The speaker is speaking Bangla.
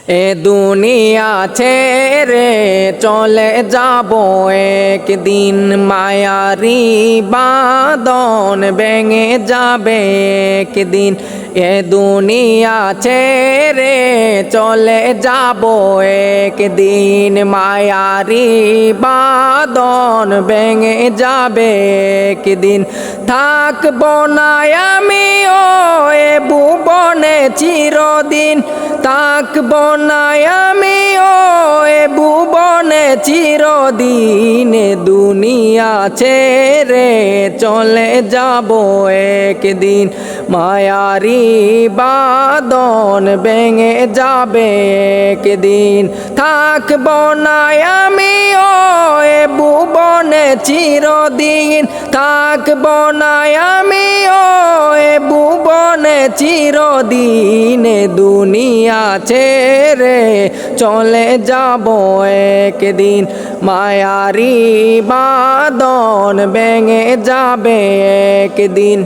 এ দুনিয়া ছেড়ে চলে যাব একদিন, মায়ারি বাঁধন ভেঙে যাবে একদিন। এ দুনিয়া ছেড়ে চলে যাব একদিন, মায়ারি বাঁধন ভেঙে যাবে একদিন। থাকব না আমিও এ ভুবনে চিরদিন, থাকব না আমিও এ ভুবনে চিরদিন। দুনিয়া ছেড়ে চলে যাব একদিন, মায়ারি বাঁধন ভেঙে যাবে একদিন। থাকব না আমিও এ ভুবনে চিরদিন, থাকব না আমিও এ ভুবনে চিরদিন। দুনিয়া ছেড়ে চলে যাব একদিন, মায়ারি বাঁধন ভেঙে যাবে একদিন।